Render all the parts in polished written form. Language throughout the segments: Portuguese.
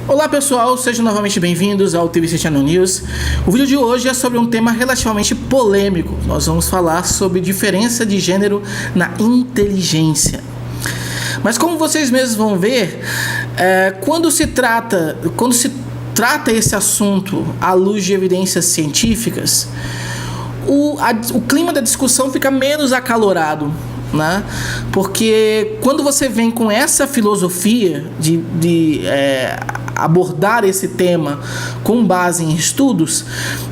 Olá pessoal, sejam novamente bem-vindos ao TVC Channel News. O vídeo de hoje é sobre um tema relativamente polêmico. Nós vamos falar sobre diferença de gênero na inteligência. Mas como vocês mesmos vão ver, quando se trata esse assunto à luz de evidências científicas, o clima da discussão fica menos acalorado, né? Porque quando você vem com essa filosofia de abordar esse tema com base em estudos,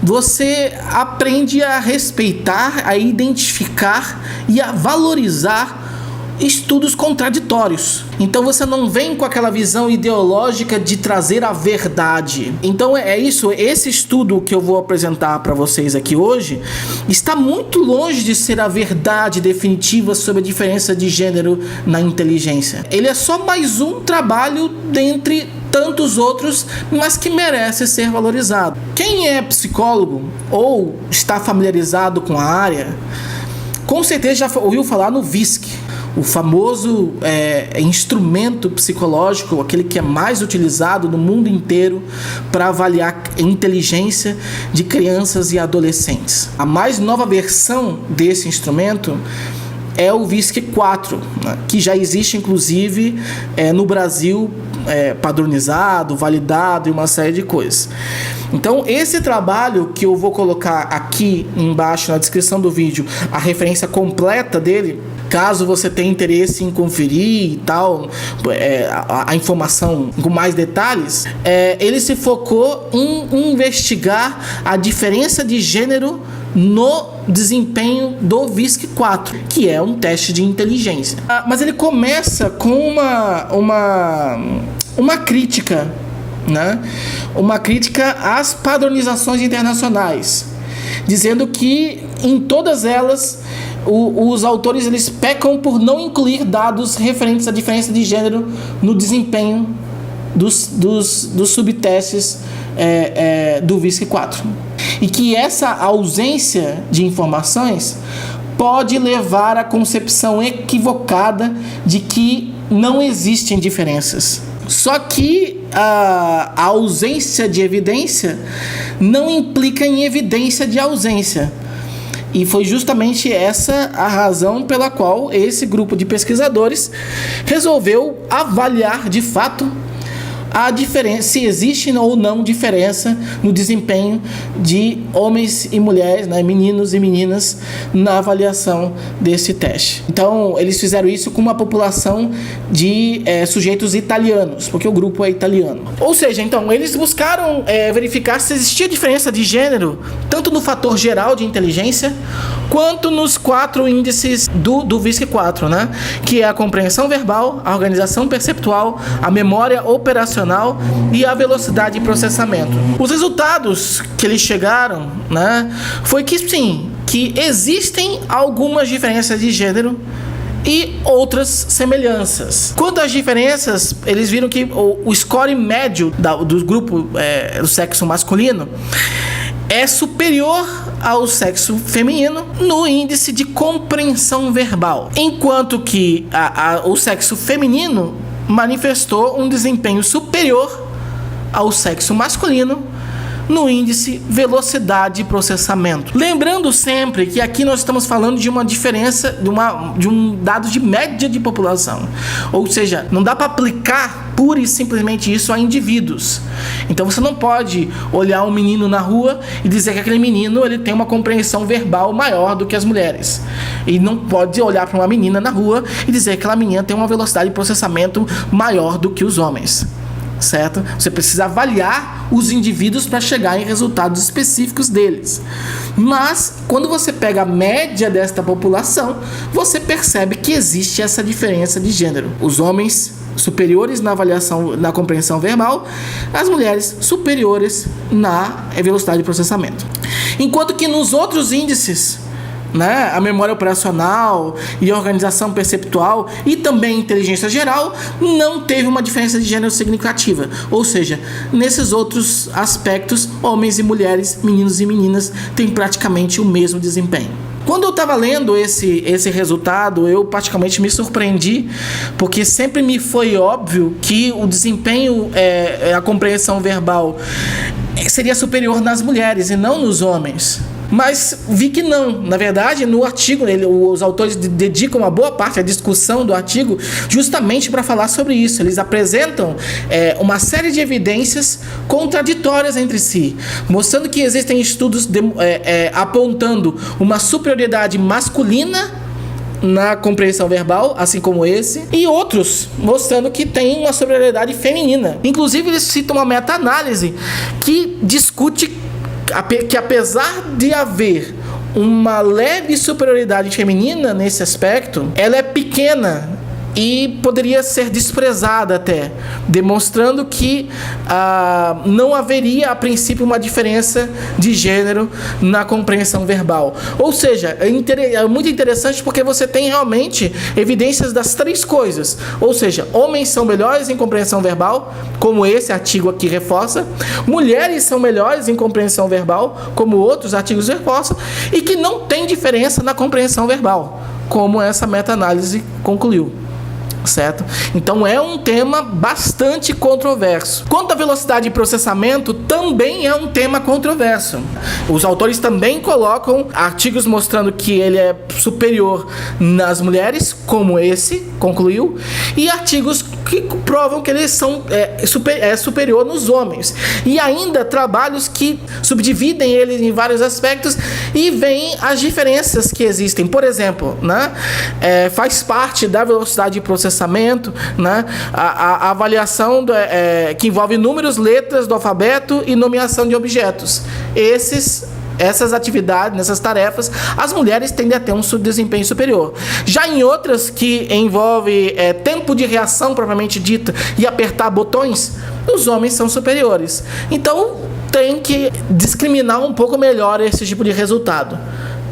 você aprende a respeitar, a identificar e a valorizar estudos contraditórios. Então você não vem com aquela visão ideológica de trazer a verdade. Então é isso, esse estudo que eu vou apresentar para vocês aqui hoje está muito longe de ser a verdade definitiva sobre a diferença de gênero na inteligência. Ele é só mais um trabalho dentre tantos outros, mas que merece ser valorizado. Quem é psicólogo ou está familiarizado com a área, com certeza já ouviu falar no VISC, o famoso instrumento psicológico, aquele que é mais utilizado no mundo inteiro para avaliar a inteligência de crianças e adolescentes. A mais nova versão desse instrumento é o VISC-4, né, que já existe inclusive no Brasil, padronizado, validado e uma série de coisas. Então esse trabalho que eu vou colocar aqui embaixo na descrição do vídeo, a referência completa dele, caso você tenha interesse em conferir e tal, a informação com mais detalhes, ele se focou em investigar a diferença de gênero no desempenho do VISC-4, que é um teste de inteligência. Mas ele começa com uma crítica, né? Uma crítica às padronizações internacionais, dizendo que em todas elas os autores eles pecam por não incluir dados referentes à diferença de gênero no desempenho dos subtestes do VISC-4, e que essa ausência de informações pode levar à concepção equivocada de que não existem diferenças. Só que a ausência de evidência não implica em evidência de ausência. E foi justamente essa a razão pela qual esse grupo de pesquisadores resolveu avaliar de fato a diferença, se existe ou não diferença no desempenho de homens e mulheres, né, meninos e meninas, na avaliação desse teste. Então eles fizeram isso com uma população de sujeitos italianos, porque o grupo é italiano. Ou seja, então eles buscaram verificar se existia diferença de gênero tanto no fator geral de inteligência quanto nos 4 índices do VISC-4, né? Que é a compreensão verbal, a organização perceptual, a memória operacional e a velocidade de processamento. Os resultados que eles chegaram, né, foi que sim, que existem algumas diferenças de gênero e outras semelhanças. Quanto às diferenças, eles viram que o score médio do grupo do sexo masculino é superior ao sexo feminino no índice de compreensão verbal, enquanto que o sexo feminino manifestou um desempenho superior ao sexo masculino no índice velocidade de processamento. Lembrando sempre que aqui nós estamos falando de uma diferença, de um dado de média de população. Ou seja, não dá para aplicar pura e simplesmente isso a indivíduos. Então você não pode olhar um menino na rua e dizer que aquele menino ele tem uma compreensão verbal maior do que as mulheres. E não pode olhar para uma menina na rua e dizer que aquela menina tem uma velocidade de processamento maior do que os homens. Certo? Você precisa avaliar os indivíduos para chegar em resultados específicos deles. Mas quando você pega a média desta população, você percebe que existe essa diferença de gênero. Os homens superiores na avaliação, na compreensão verbal, as mulheres superiores na velocidade de processamento. Enquanto que nos outros índices, né, a memória operacional e a organização perceptual e também a inteligência geral, não teve uma diferença de gênero significativa. Ou seja, nesses outros aspectos, homens e mulheres, meninos e meninas têm praticamente o mesmo desempenho. Quando eu estava lendo esse resultado, eu praticamente me surpreendi, porque sempre me foi óbvio que o desempenho, a compreensão verbal seria superior nas mulheres e não nos homens. Mas vi que não. Na verdade, no artigo, os autores dedicam uma boa parte da discussão do artigo justamente para falar sobre isso. Eles apresentam uma série de evidências contraditórias entre si, mostrando que existem estudos apontando uma superioridade masculina na compreensão verbal, assim como esse, e outros mostrando que tem uma superioridade feminina. Inclusive, eles citam uma meta-análise que discute que, apesar de haver uma leve superioridade feminina nesse aspecto, ela é pequena e poderia ser desprezada até, demonstrando que não haveria a princípio uma diferença de gênero na compreensão verbal. Ou seja, é muito interessante porque você tem realmente evidências das três coisas. Ou seja, homens são melhores em compreensão verbal, como esse artigo aqui reforça, mulheres são melhores em compreensão verbal, como outros artigos reforçam, e que não tem diferença na compreensão verbal, como essa meta-análise concluiu. Certo? Então é um tema bastante controverso. Quanto à velocidade de processamento, também é um tema controverso. Os autores também colocam artigos mostrando que ele é superior nas mulheres, como esse concluiu, e artigos que provam que eles são superior nos homens. E ainda trabalhos que subdividem ele em vários aspectos e veem as diferenças que existem. Por exemplo, né, faz parte da velocidade de processamento, né, a avaliação que envolve números, letras do alfabeto e nomeação de objetos. Essas atividades, nessas tarefas, as mulheres tendem a ter um desempenho superior. Já em outras que envolve tempo de reação propriamente dita e apertar botões, os homens são superiores. Então tem que discriminar um pouco melhor esse tipo de resultado,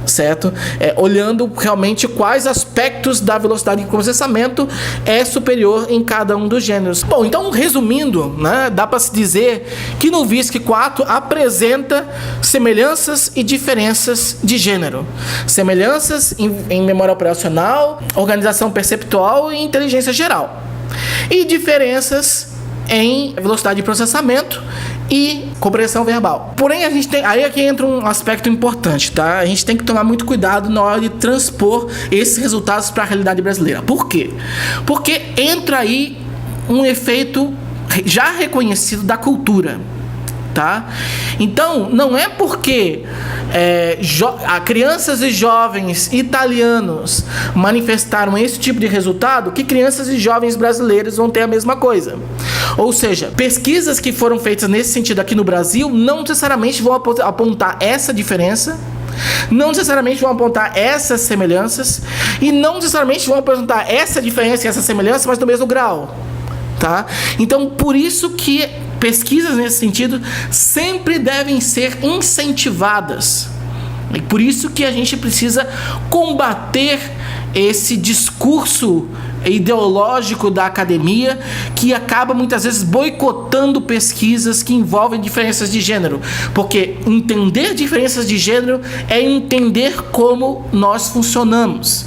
certo? Olhando realmente quais aspectos da velocidade de processamento é superior em cada um dos gêneros. Bom, então resumindo, né, dá para se dizer que no VISC 4 apresenta semelhanças e diferenças de gênero. Semelhanças em memória operacional, organização perceptual e inteligência geral. E diferenças em velocidade de processamento e compreensão verbal. Porém, aí aqui entra um aspecto importante, tá? A gente tem que tomar muito cuidado na hora de transpor esses resultados para a realidade brasileira. Por quê? Porque entra aí um efeito já reconhecido da cultura, tá? Então, não é porque crianças e jovens italianos manifestaram esse tipo de resultado que crianças e jovens brasileiros vão ter a mesma coisa. Ou seja, pesquisas que foram feitas nesse sentido aqui no Brasil não necessariamente vão apontar essa diferença, não necessariamente vão apontar essas semelhanças e não necessariamente vão apontar essa diferença e essa semelhança, mas no mesmo grau, tá? Então, por isso que pesquisas nesse sentido sempre devem ser incentivadas. E por isso que a gente precisa combater esse discurso ideológico da academia que acaba muitas vezes boicotando pesquisas que envolvem diferenças de gênero, porque entender diferenças de gênero é entender como nós funcionamos.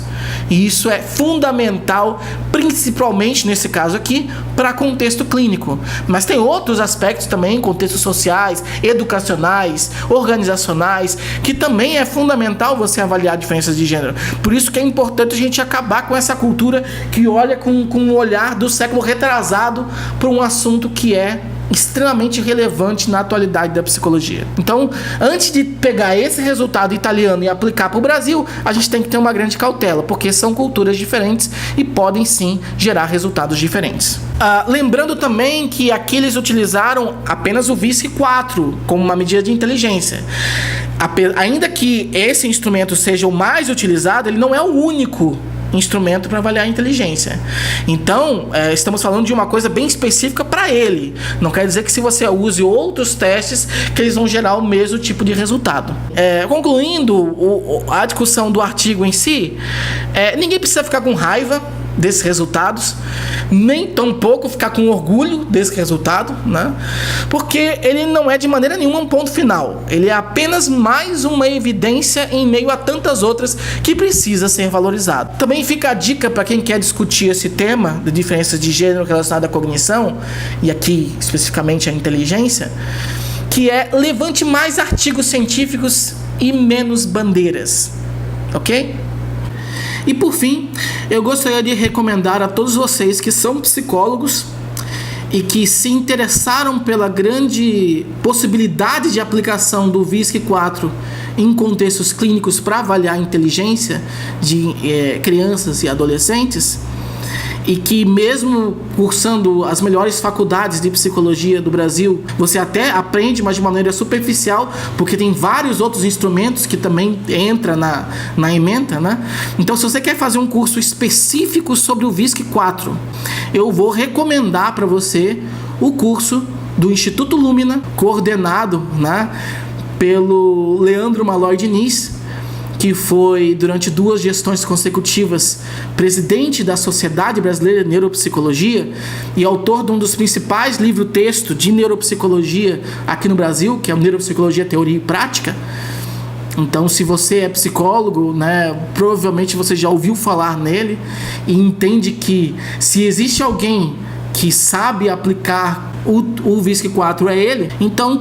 E isso é fundamental, principalmente nesse caso aqui, para contexto clínico. Mas tem outros aspectos também, contextos sociais, educacionais, organizacionais, que também é fundamental você avaliar diferenças de gênero. Por isso que é importante a gente acabar com essa cultura que olha com um olhar do século retrasado para um assunto que é extremamente relevante na atualidade da psicologia. Então, antes de pegar esse resultado italiano e aplicar para o Brasil, a gente tem que ter uma grande cautela, porque são culturas diferentes e podem sim gerar resultados diferentes. Lembrando também que aqui eles utilizaram apenas o VISC 4 como uma medida de inteligência. Ainda que esse instrumento seja o mais utilizado, ele não é o único instrumento para avaliar a inteligência. Então, estamos falando de uma coisa bem específica para ele. Não quer dizer que se você use outros testes, que eles vão gerar o mesmo tipo de resultado. Concluindo a discussão do artigo em si, ninguém precisa ficar com raiva, desses resultados, nem tampouco ficar com orgulho desse resultado, né? Porque ele não é de maneira nenhuma um ponto final. Ele é apenas mais uma evidência em meio a tantas outras que precisa ser valorizado. Também fica a dica para quem quer discutir esse tema de diferenças de gênero relacionada à cognição, e aqui especificamente a inteligência, que é: levante mais artigos científicos e menos bandeiras, ok? E por fim, eu gostaria de recomendar a todos vocês que são psicólogos e que se interessaram pela grande possibilidade de aplicação do VISC-4 em contextos clínicos para avaliar a inteligência de crianças e adolescentes, e que mesmo cursando as melhores faculdades de psicologia do Brasil, você até aprende, mas de maneira superficial, porque tem vários outros instrumentos que também entram na ementa, né? Então, se você quer fazer um curso específico sobre o VISC-4, eu vou recomendar para você o curso do Instituto Lumina, coordenado, né, pelo Leandro Malloy Diniz, que foi, durante 2 gestões consecutivas, presidente da Sociedade Brasileira de Neuropsicologia e autor de um dos principais livros-texto de neuropsicologia aqui no Brasil, que é o Neuropsicologia, Teoria e Prática. Então, se você é psicólogo, né, provavelmente você já ouviu falar nele e entende que, se existe alguém que sabe aplicar o VISC-4, é ele. Então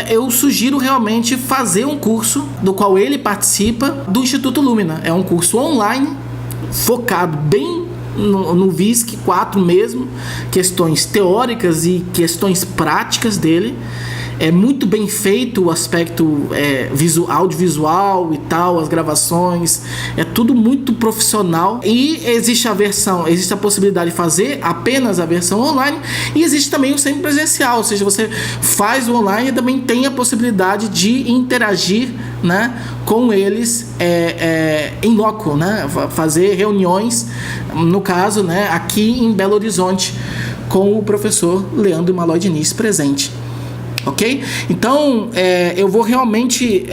eu sugiro realmente fazer um curso do qual ele participa, do Instituto Lumina. É um curso online, focado bem no VISC-4 mesmo, questões teóricas e questões práticas dele. É muito bem feito o aspecto audiovisual e tal, as gravações, é tudo muito profissional. E existe a possibilidade de fazer apenas a versão online, e existe também o semipresencial, ou seja, você faz o online e também tem a possibilidade de interagir, né, com eles em loco, né, fazer reuniões, no caso, né, aqui em Belo Horizonte, com o professor Leandro Malloy Diniz presente. Ok? Então, eu vou realmente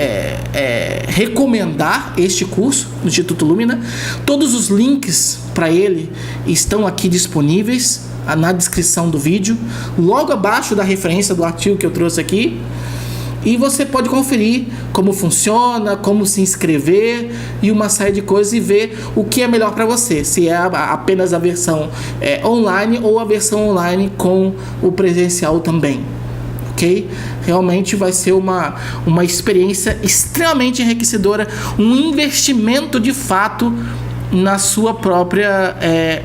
recomendar este curso do Instituto Lumina. Todos os links para ele estão aqui disponíveis na descrição do vídeo, logo abaixo da referência do artigo que eu trouxe aqui. E você pode conferir como funciona, como se inscrever e uma série de coisas, e ver o que é melhor para você, se é apenas a versão online ou a versão online com o presencial também. Okay? Realmente vai ser uma experiência extremamente enriquecedora, um investimento de fato na sua própria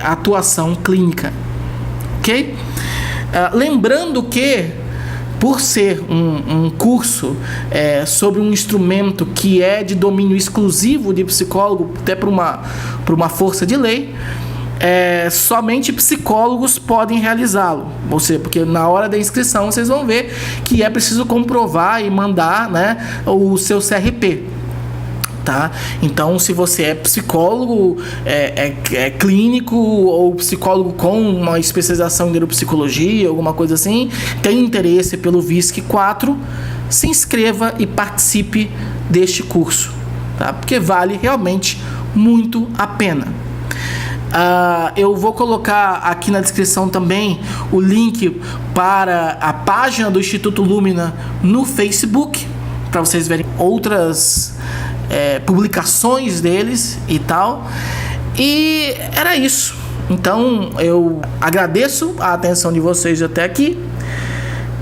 atuação clínica. Ok? Lembrando que, por ser um curso sobre um instrumento que é de domínio exclusivo de psicólogo, até por uma força de lei, somente psicólogos podem realizá-lo. Ou seja, porque na hora da inscrição vocês vão ver que é preciso comprovar e mandar, né, o seu CRP. Tá? Então, se você é psicólogo, clínico, ou psicólogo com uma especialização em neuropsicologia, alguma coisa assim, tem interesse pelo VISC-4, se inscreva e participe deste curso, tá? Porque vale realmente muito a pena. Eu vou colocar aqui na descrição também o link para a página do Instituto Lumina no Facebook, para vocês verem outras publicações deles e tal. E era isso. Então eu agradeço a atenção de vocês até aqui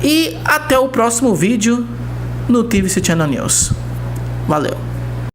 e até o próximo vídeo no TVC Channel News. Valeu!